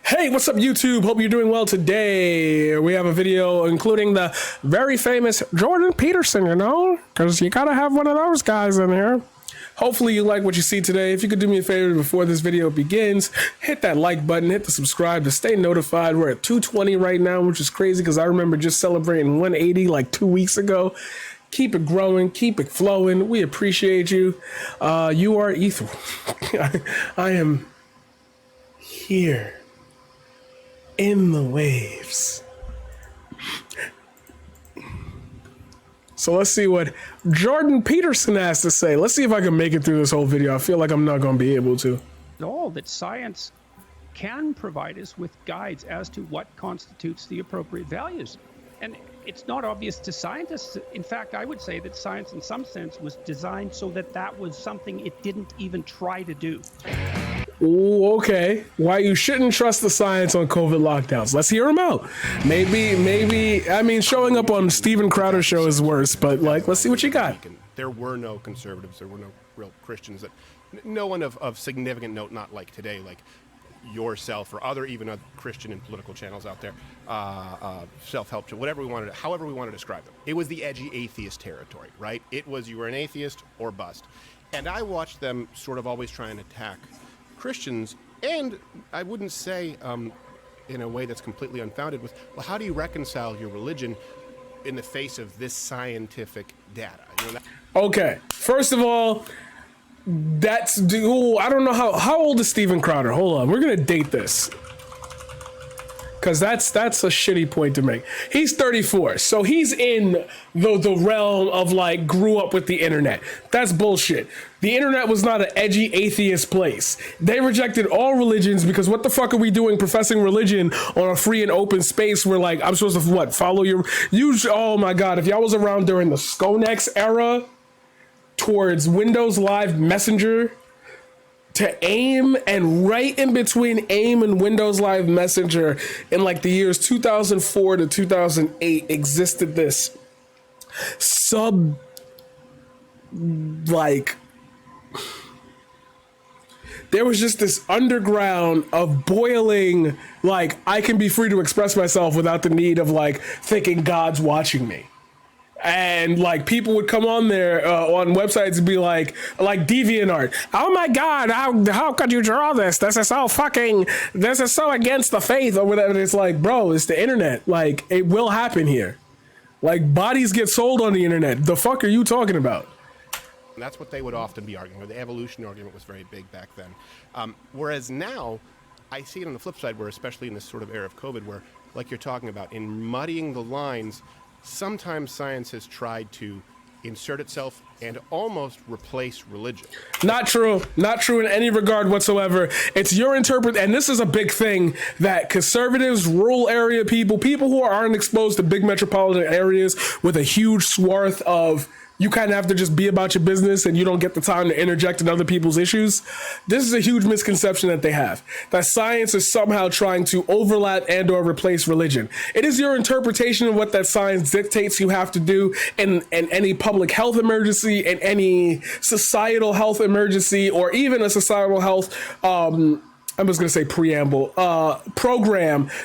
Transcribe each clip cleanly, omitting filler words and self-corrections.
Hey, what's up YouTube? Hope you're doing well today. We have a video including the very famous Jordan Peterson, because you gotta have one of those guys in here. Hopefully you like what you see today. If you could do me a favor before this video begins, hit that like button, hit the subscribe to stay notified. We're at 220 right now, which is crazy because I remember just celebrating 180 like 2 weeks ago. Keep it growing, keep it flowing. We appreciate you. You are Ether. I am here in the waves. So let's see what Jordan Peterson has to say. Let's see if I can make it through this whole video. I feel like I'm not going to be able to. All that science can provide us with guides as to what constitutes the appropriate values. And it's not obvious to scientists. In fact, I would say that science in some sense was designed so that that was something it didn't even try to do. Ooh, okay. Why you shouldn't trust the science on COVID lockdowns. Let's hear them out. Maybe, I mean, showing up on Steven Crowder's show is worse, but like, let's see what you got. There were no conservatives, there were no real Christians, that no one of significant note, not like today, like yourself or other Christian and political channels out there, self-help, however we want to describe them. It was the edgy atheist territory, right? It was you were an atheist or bust. And I watched them sort of always try and attack Christians, and I wouldn't say in a way that's completely unfounded with, well, how do you reconcile your religion in the face of this scientific data? Okay, first of all, I don't know how old is Steven Crowder? Hold on, we're gonna date this, because that's a shitty point to make. He's 34, so he's in the realm of like grew up with the internet. That's bullshit. The internet was not an edgy atheist place. They rejected all religions because what the fuck are we doing professing religion on a free and open space where like I'm supposed to what, follow you? Oh my god, if y'all was around during the Skonex era towards Windows Live Messenger to AIM, and right in between AIM and Windows Live Messenger in like the years 2004 to 2008 existed this there was just this underground of boiling, like I can be free to express myself without the need of like thinking God's watching me. And like people would come on there on websites and be like DeviantArt. Oh my God, how could you draw this? This is so against the faith or whatever. It's like, bro, it's the internet. Like it will happen here. Like bodies get sold on the internet. The fuck are you talking about? And that's what they would often be arguing, or the evolution argument was very big back then. Whereas now, I see it on the flip side where, especially in this sort of era of COVID, where like you're talking about, in muddying the lines, sometimes science has tried to insert itself and almost replace religion. Not true. Not true in any regard whatsoever. It's your and this is a big thing that conservatives, rural area people who aren't exposed to big metropolitan areas with a huge swath of, you kind of have to just be about your business and you don't get the time to interject in other people's issues. This is a huge misconception that they have, that science is somehow trying to overlap and or replace religion. It is your interpretation of what that science dictates you have to do in any public health emergency, in any societal health emergency, or even a societal health I'm just going to say program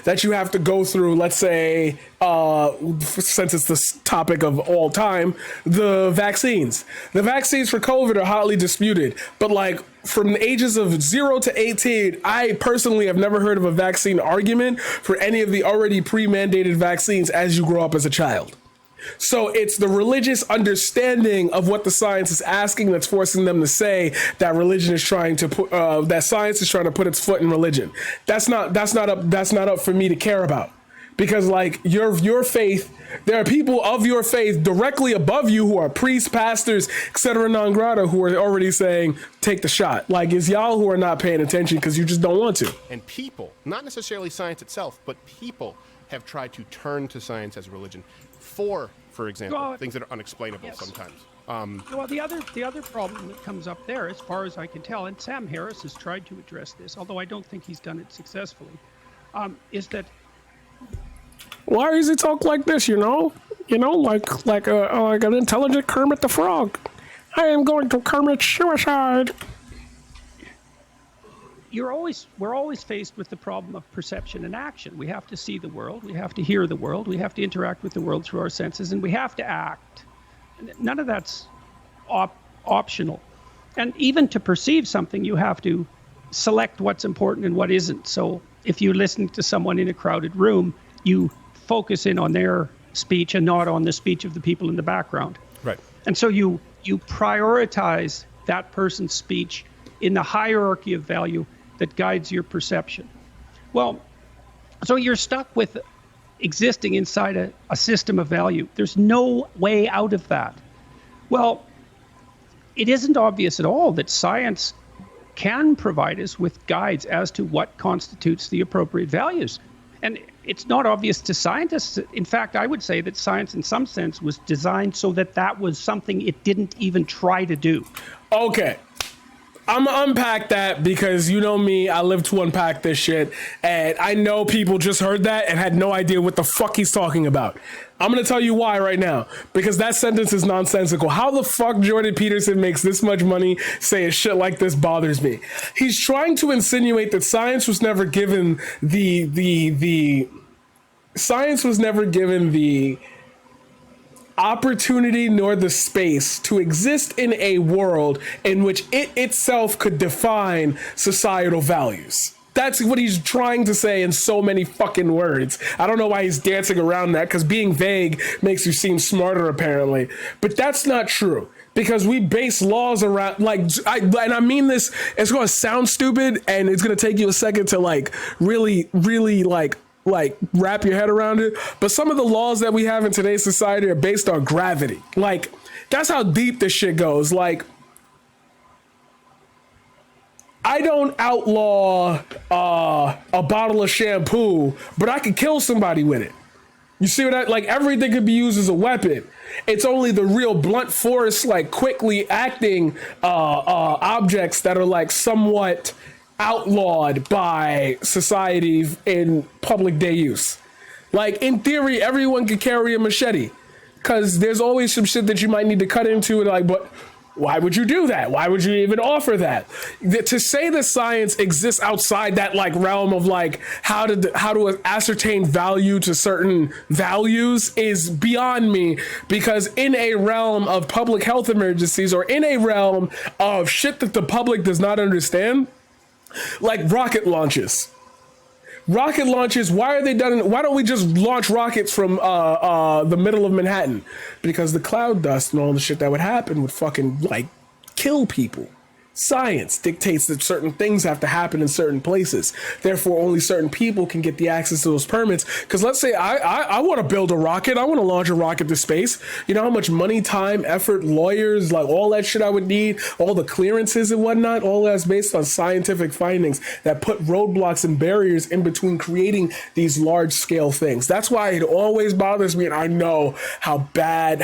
that you have to go through. Let's say, since it's the topic of all time, the vaccines. The vaccines for COVID are hotly disputed, but like from the ages of 0 to 18, I personally have never heard of a vaccine argument for any of the already pre-mandated vaccines as you grow up as a child. So it's the religious understanding of what the science is asking that's forcing them to say that religion is trying to put that science is trying to put its foot in religion. That's not up for me to care about, because like your faith, there are people of your faith directly above you who are priests, pastors, etc. non grata, who are already saying take the shot. Like it's y'all who are not paying attention because you just don't want to. And people, not necessarily science itself, but people have tried to turn to science as religion for example, things that are unexplainable sometimes. Well, the other problem that comes up there, as far as I can tell, and Sam Harris has tried to address this, although I don't think he's done it successfully, is that. Why does he talk like this? Like an intelligent Kermit the Frog. I am going to commit suicide. we're always faced with the problem of perception and action. We have to see the world, we have to hear the world, we have to interact with the world through our senses, and we have to act. None of that's optional. And even to perceive something, you have to select what's important and what isn't. So if you listen to someone in a crowded room, you focus in on their speech and not on the speech of the people in the background. Right. And so you prioritize that person's speech in the hierarchy of value that guides your perception. Well, so you're stuck with existing inside a system of value. There's no way out of that. Well, it isn't obvious at all that science can provide us with guides as to what constitutes the appropriate values. And it's not obvious to scientists. In fact, I would say that science in some sense was designed so that that was something it didn't even try to do. Okay. I'm gonna unpack that because you know me, I live to unpack this shit, and I know people just heard that and had no idea what the fuck he's talking about. I'm gonna tell you why right now, because that sentence is nonsensical. How the fuck Jordan Peterson makes this much money saying shit like this bothers me. He's trying to insinuate that science was never given the opportunity nor the space to exist in a world in which it itself could define societal values. That's what he's trying to say in so many fucking words. I don't know why he's dancing around that, because being vague makes you seem smarter apparently. But that's not true, because we base laws around, and I mean this, it's going to sound stupid and it's going to take you a second to really wrap your head around it, but some of the laws that we have in today's society are based on gravity. That's how deep this shit goes. I don't outlaw a bottle of shampoo, but I could kill somebody with it. You see what everything could be used as a weapon. It's only the real blunt force, quickly acting objects that are somewhat outlawed by society in public day use. In theory, everyone could carry a machete, because there's always some shit that you might need to cut into, and but why would you do that? Why would you even offer that? To say that science exists outside that realm of how to ascertain value to certain values is beyond me, because in a realm of public health emergencies, or in a realm of shit that the public does not understand, rocket launches. Rocket launches, why are they done? Why don't we just launch rockets from the middle of Manhattan? Because the cloud dust and all the shit that would happen would fucking kill people. Science dictates that certain things have to happen in certain places. Therefore, only certain people can get the access to those permits. Because let's say I want to build a rocket. I want to launch a rocket to space. You know how much money, time, effort, lawyers, all that shit I would need, all the clearances and whatnot, all that's based on scientific findings that put roadblocks and barriers in between creating these large scale things. That's why it always bothers me. And I know how bad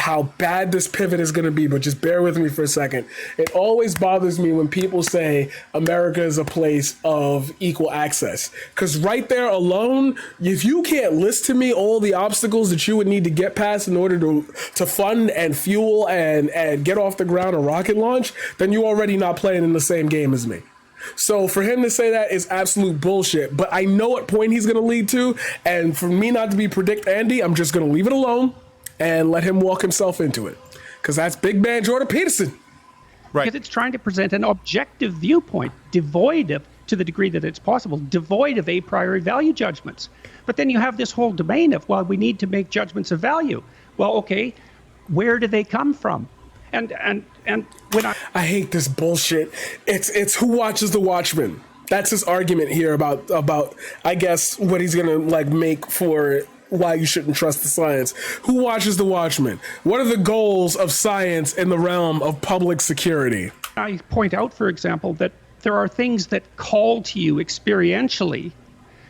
this pivot is going to be, but just bear with me for a second. It always bothers me when people say America is a place of equal access, because right there alone, if you can't list to me all the obstacles that you would need to get past in order to fund and fuel and get off the ground a rocket launch, then you already not playing in the same game as me. So for him to say that is absolute bullshit, but I know what point he's going to lead to, and for me not to be predict Andy, I'm just going to leave it alone and let him walk himself into it, because that's big man Jordan Peterson. Right. Because it's trying to present an objective viewpoint, devoid of, to the degree that it's possible, devoid of a priori value judgments. But then you have this whole domain of, well, we need to make judgments of value. Well, okay, where do they come from? And when I hate this bullshit. It's who watches the Watchmen. That's his argument here about I guess what he's gonna make for why you shouldn't trust the science. Who watches the Watchmen? What are the goals of science in the realm of public security? I point out, for example, that there are things that call to you experientially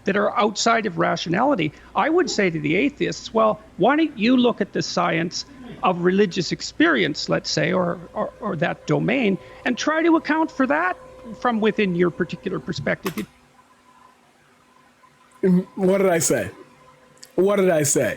that are outside of rationality. I would say to the atheists, well, why don't you look at the science of religious experience, let's say, or that domain, and try to account for that from within your particular perspective. What did I say? What did I say?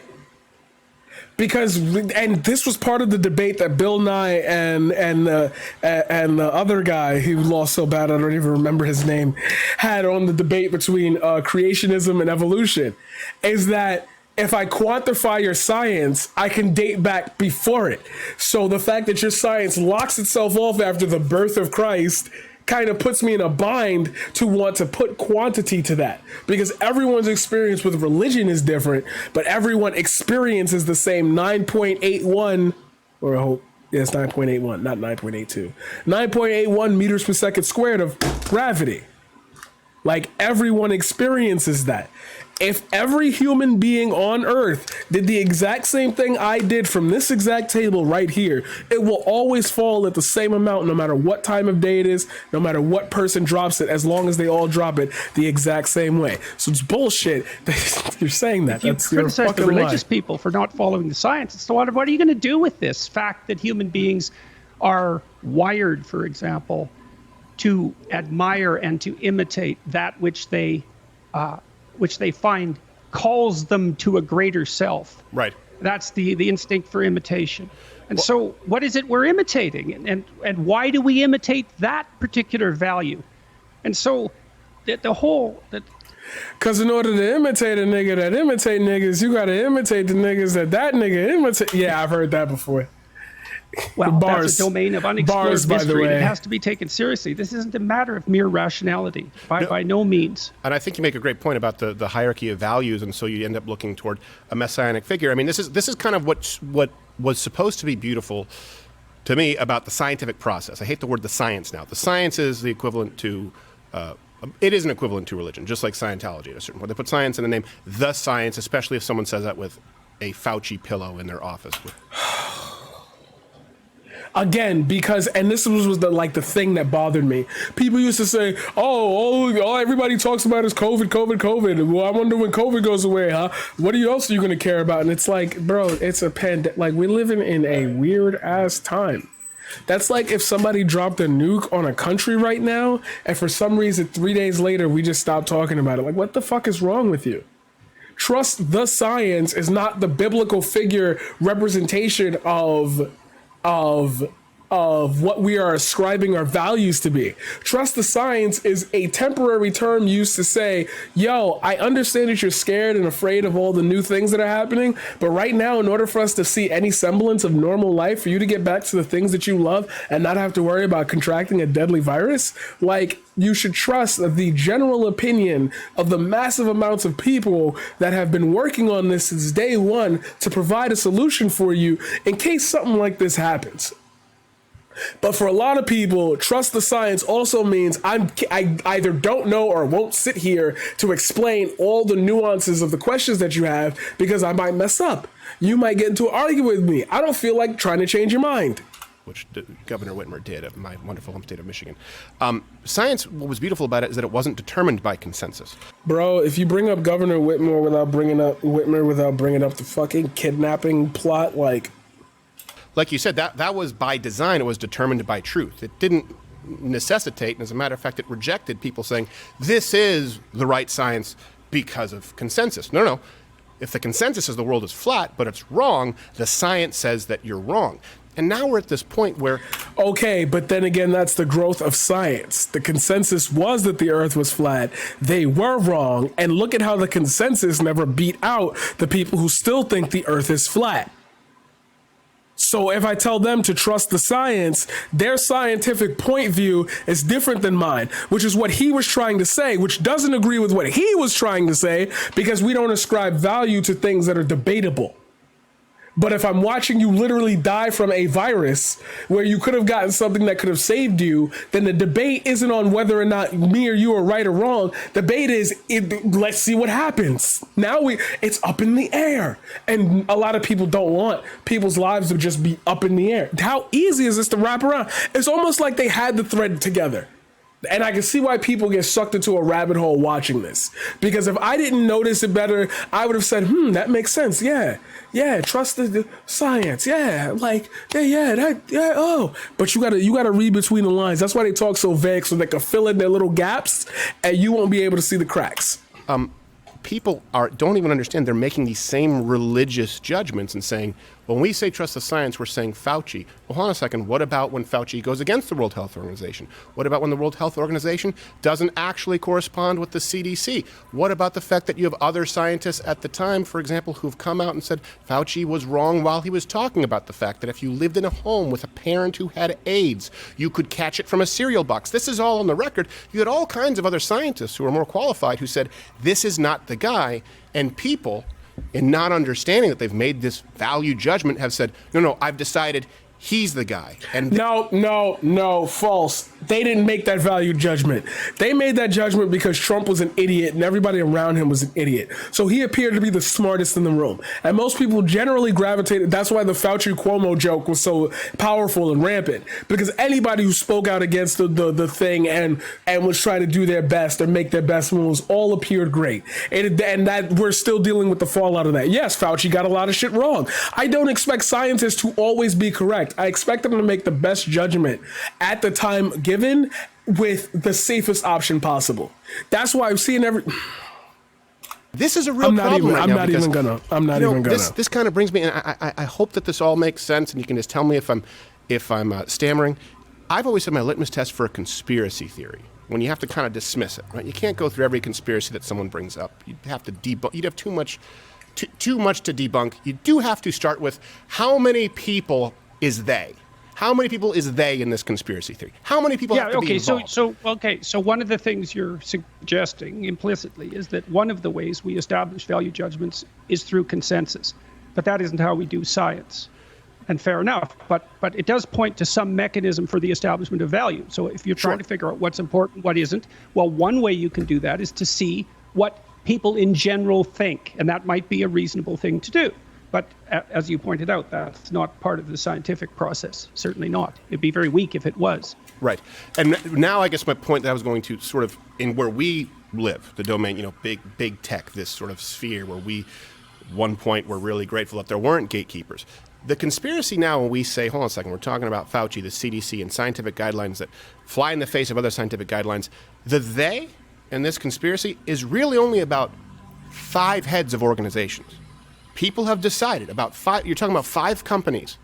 Because and this was part of the debate that Bill Nye and the other guy who lost so bad I don't even remember his name had on the debate between creationism and evolution, is that if I quantify your science, I can date back before it. So the fact that your science locks itself off after the birth of Christ kind of puts me in a bind to want to put quantity to that, because everyone's experience with religion is different, but everyone experiences the same 9.81, or I hope, yes, 9.81, not 9.82, 9.81 meters per second squared of gravity. Like, everyone experiences that. If every human being on Earth did the exact same thing I did from this exact table right here, it will always fall at the same amount, no matter what time of day it is, no matter what person drops it, as long as they all drop it the exact same way. So it's bullshit that you're saying that. If you criticize the religious people for not following the science, it's what are you going to do with this fact that human beings are wired, for example, to admire and to imitate that which they find calls them to a greater self. Right. That's the instinct for imitation. And so what is it we're imitating? And why do we imitate that particular value? And so the whole... Because in order to imitate a nigga that imitate niggas, you got to imitate the niggas that nigga imitate. Yeah, I've heard that before. Well, bars, that's a domain of unexplored bars, by the mystery. way. It has to be taken seriously. This isn't a matter of mere rationality, by no means. And I think you make a great point about the hierarchy of values, and so you end up looking toward a messianic figure. I mean, this is kind of what was supposed to be beautiful to me about the scientific process. I hate the word the science now. The science is the equivalent to... it is an equivalent to religion, just like Scientology at a certain point. They put science in the name, the science, especially if someone says that with a Fauci pillow in their office. Again, because, and this was the thing that bothered me. People used to say, oh, everybody talks about is COVID. Well, I wonder when COVID goes away, huh? What else are you going to care about? And it's like, bro, it's a pandemic. Like, we're living in a weird ass time. That's like if somebody dropped a nuke on a country right now, and for some reason 3 days later we just stopped talking about it. Like, what the fuck is wrong with you? Trust the science is not the biblical figure representation of what we are ascribing our values to be. Trust the science is a temporary term used to say, yo, I understand that you're scared and afraid of all the new things that are happening, but right now, in order for us to see any semblance of normal life, for you to get back to the things that you love and not have to worry about contracting a deadly virus, like, you should trust the general opinion of the massive amounts of people that have been working on this since day one to provide a solution for you in case something like this happens. But for a lot of people, trust the science also means I either don't know or won't sit here to explain all the nuances of the questions that you have because I might mess up. You might get into an argument with me. I don't feel like trying to change your mind. Which Governor Whitmer did of my wonderful home state of Michigan. Science, what was beautiful about it is that it wasn't determined by consensus. Bro, if you bring up Governor Whitmer without bringing up the fucking kidnapping plot, like you said, that was by design. It was determined by truth. It didn't necessitate, and as a matter of fact, it rejected people saying, this is the right science because of consensus. No. If the consensus is the world is flat, but it's wrong, the science says that you're wrong. And now we're at this point where... Okay, but then again, that's the growth of science. The consensus was that the earth was flat. They were wrong. And look at how the consensus never beat out the people who still think the earth is flat. So if I tell them to trust the science, their scientific point view is different than mine, which is what he was trying to say, which doesn't agree with what he was trying to say because we don't ascribe value to things that are debatable. But if I'm watching you literally die from a virus where you could have gotten something that could have saved you, then the debate isn't on whether or not me or you are right or wrong. The debate is, let's see what happens. Now it's up in the air. And a lot of people don't want people's lives to just be up in the air. How easy is this to wrap around? It's almost like they had the thread together. And I can see why people get sucked into a rabbit hole watching this. Because if I didn't notice it better, I would have said, that makes sense. Yeah, trust the science. Yeah, oh. But you gotta read between the lines. That's why they talk so vague, so they can fill in their little gaps, and you won't be able to see the cracks. people don't even understand they're making these same religious judgments and saying, when we say trust the science, we're saying Fauci. Well, hold on a second. What about when Fauci goes against the World Health Organization? What about when the World Health Organization doesn't actually correspond with the CDC? What about the fact that you have other scientists at the time, for example, who've come out and said Fauci was wrong while he was talking about the fact that if you lived in a home with a parent who had AIDS, you could catch it from a cereal box. This is all on the record. You had all kinds of other scientists who were more qualified who said, this is not the guy, and people, in not understanding that they've made this value judgment, have said, no, I've decided he's the guy. And No, false. They didn't make that value judgment. They made that judgment because Trump was an idiot and everybody around him was an idiot. So he appeared to be the smartest in the room. And most people generally gravitated. That's why the Fauci Cuomo joke was so powerful and rampant. Because anybody who spoke out against the thing and was trying to do their best or make their best moves all appeared great. And that we're still dealing with the fallout of that. Yes, Fauci got a lot of shit wrong. I don't expect scientists to always be correct. I expect them to make the best judgment at the time given with the safest option possible. That's why I'm seeing this is a real problem right now. I'm not even gonna. This kind of brings me, and I hope that this all makes sense, and you can just tell me if I'm stammering. I've always said my litmus test for a conspiracy theory, when you have to kind of dismiss it, right? You can't go through every conspiracy that someone brings up. You'd have to debunk. You'd have too much to debunk. You do have to start with how many people is they? How many people is they in this conspiracy theory? How many people have to be involved? So one of the things you're suggesting implicitly is that one of the ways we establish value judgments is through consensus. But that isn't how we do science. And fair enough, but it does point to some mechanism for the establishment of value. So if you're trying to figure out what's important, what isn't, well, one way you can do that is to see what people in general think, and that might be a reasonable thing to do. But as you pointed out, that's not part of the scientific process. Certainly not. It'd be very weak if it was. Right. And now I guess my point that I was going to sort of, in where we live, the domain, big tech, this sort of sphere where we, one point, we're really grateful that there weren't gatekeepers. The conspiracy now, when we say, hold on a second, we're talking about Fauci, the CDC, and scientific guidelines that fly in the face of other scientific guidelines, the they in this conspiracy is really only about 5 heads of organizations. People have decided about 5, you're talking about 5 companies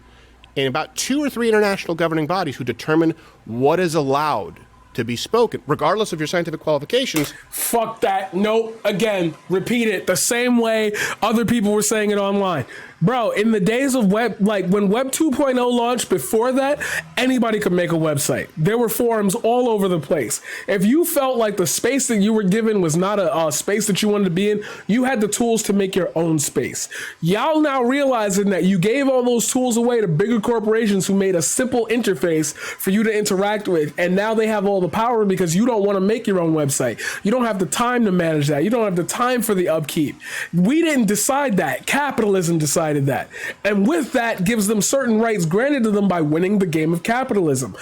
and about 2 or 3 international governing bodies who determine what is allowed to be spoken, regardless of your scientific qualifications. Fuck that. Nope. Again, repeat it the same way other people were saying it online. Bro, in the days of web, like when Web 2.0 launched, before that, anybody could make a website. There were forums all over the place. If you felt like the space that you were given was not a space that you wanted to be in, you had the tools to make your own space. Y'all now realizing that you gave all those tools away to bigger corporations who made a simple interface for you to interact with, and now they have all the power because you don't want to make your own website. You don't have the time to manage that. You don't have the time for the upkeep. We didn't decide that. Capitalism decided that. And with that gives them certain rights granted to them by winning the game of capitalism.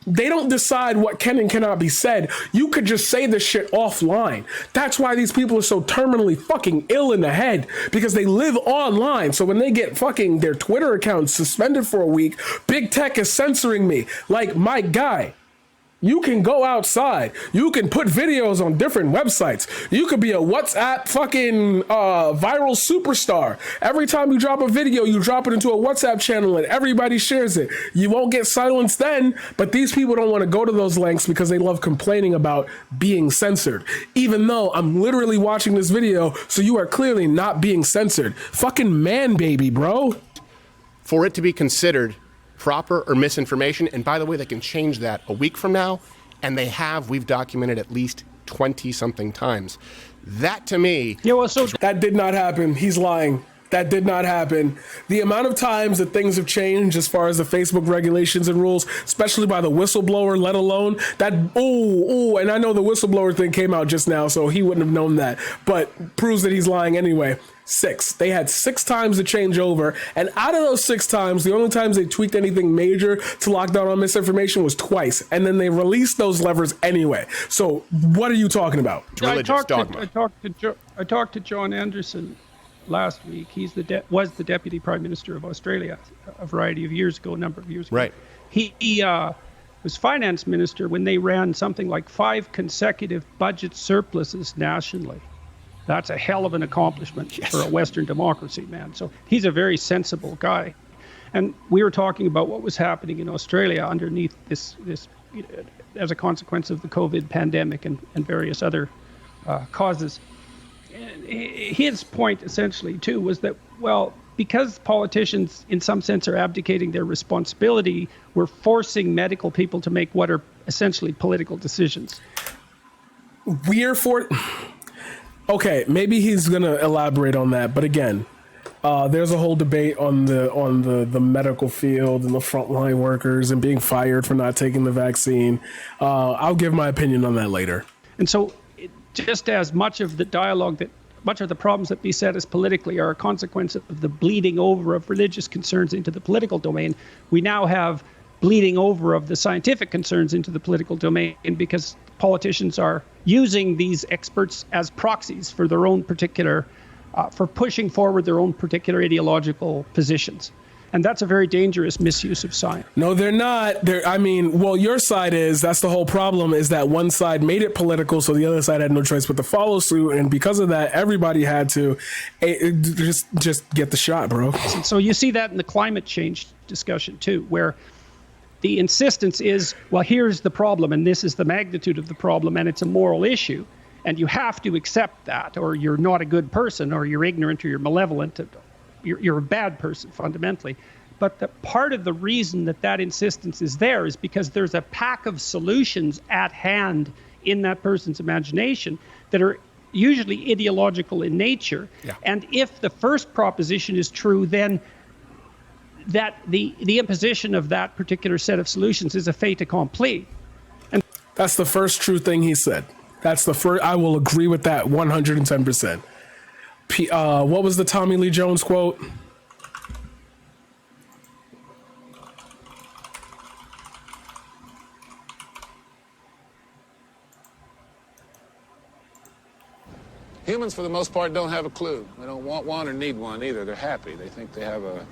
They don't decide what can and cannot be said. You could just say this shit offline. That's why these people are so terminally fucking ill in the head, because they live online. So when they get fucking their Twitter accounts suspended for a week, big tech is censoring me. Like, my guy, you can go outside. You can put videos on different websites. You could be a WhatsApp fucking viral superstar. Every time you drop a video, you drop it into a WhatsApp channel and everybody shares it. You won't get silenced then, but these people don't want to go to those lengths because they love complaining about being censored. Even though I'm literally watching this video, so you are clearly not being censored. Fucking man baby, bro. For it to be considered proper or misinformation, and by the way, they can change that a week from now, and we've documented at least 20-something times. That to me... Yeah, well, so that did not happen. He's lying. That did not happen. The amount of times that things have changed as far as the Facebook regulations and rules, especially by the whistleblower, let alone that, and I know the whistleblower thing came out just now, so he wouldn't have known that, but proves that he's lying anyway. 6. They had 6 times to change over, and out of those 6 times, the only times they tweaked anything major to lock down on misinformation was twice, and then they released those levers anyway. So what are you talking about? Religious dogma. I talked to John Anderson last week. He's was the Deputy Prime Minister of Australia a variety of years ago, a number of years ago. Right. He was finance minister when they ran something like 5 consecutive budget surpluses nationally. That's a hell of an accomplishment for a Western democracy, man. So he's a very sensible guy. And we were talking about what was happening in Australia underneath this as a consequence of the COVID pandemic and various other causes. And his point essentially too was that, well, because politicians in some sense are abdicating their responsibility, we're forcing medical people to make what are essentially political decisions. Okay, maybe he's gonna elaborate on that, but again, there's a whole debate on the medical field and the frontline workers and being fired for not taking the vaccine. I'll give my opinion on that later. And so, just as much of the much of the problems that beset us politically are a consequence of the bleeding over of religious concerns into the political domain, we now have bleeding over of the scientific concerns into the political domain because politicians are using these experts as proxies for their own particular, for pushing forward their own particular ideological positions. And that's a very dangerous misuse of science. No, they're not. Your side is, that's the whole problem, is that one side made it political, so the other side had no choice but to follow suit. And because of that, everybody had to just get the shot, bro. So you see that in the climate change discussion too, where the insistence is, well, here's the problem, and this is the magnitude of the problem, and it's a moral issue. And you have to accept that, or you're not a good person, or you're ignorant, or you're malevolent. You're a bad person fundamentally. But the part of the reason that insistence is there is because there's a pack of solutions at hand in that person's imagination that are usually ideological in nature. Yeah. And if the first proposition is true, then that the imposition of that particular set of solutions is a fait accompli. And that's the first true thing he said. That's the first. I will agree with that 110%. What was the Tommy Lee Jones quote? Humans, for the most part, don't have a clue. They don't want one or need one either. They're happy. They think they have a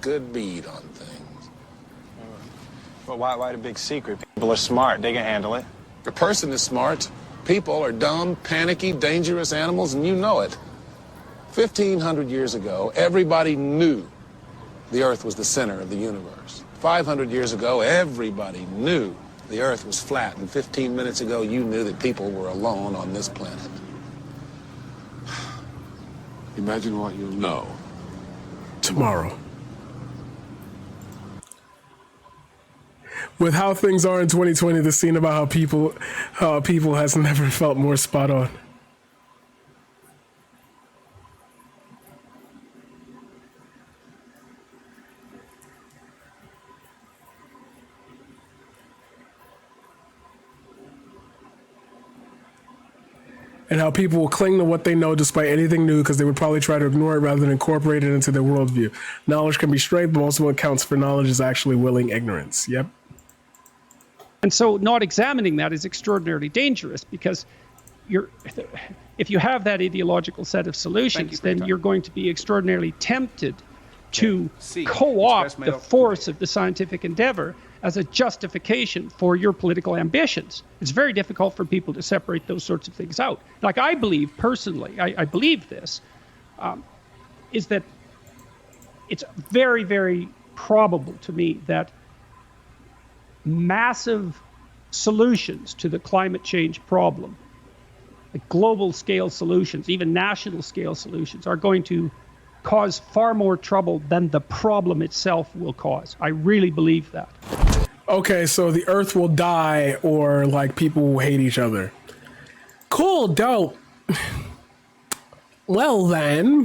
good bead on things. Well, why the big secret? People are smart. They can handle it. A person is smart. People are dumb, panicky, dangerous animals, and you know it. 1,500 years ago, everybody knew the Earth was the center of the universe. 500 years ago, everybody knew the Earth was flat. And 15 minutes ago, you knew that people were alone on this planet. Imagine what you'll know tomorrow. With how things are in 2020, the scene about how people has never felt more spot on. And how people will cling to what they know despite anything new because they would probably try to ignore it rather than incorporate it into their worldview. Knowledge can be strength, but most of what counts for knowledge is actually willing ignorance. Yep. And so not examining that is extraordinarily dangerous because if you have that ideological set of solutions, then you're going to be extraordinarily tempted to co-opt the force of the scientific endeavor as a justification for your political ambitions. It's very difficult for people to separate those sorts of things out. Like I believe personally, I believe this, is that it's very, very probable to me that massive solutions to the climate change problem, like global scale solutions, even national scale solutions, are going to cause far more trouble than the problem itself will cause. I really believe that. Okay, so the Earth will die, or like people will hate each other. Cool, dope. Well then.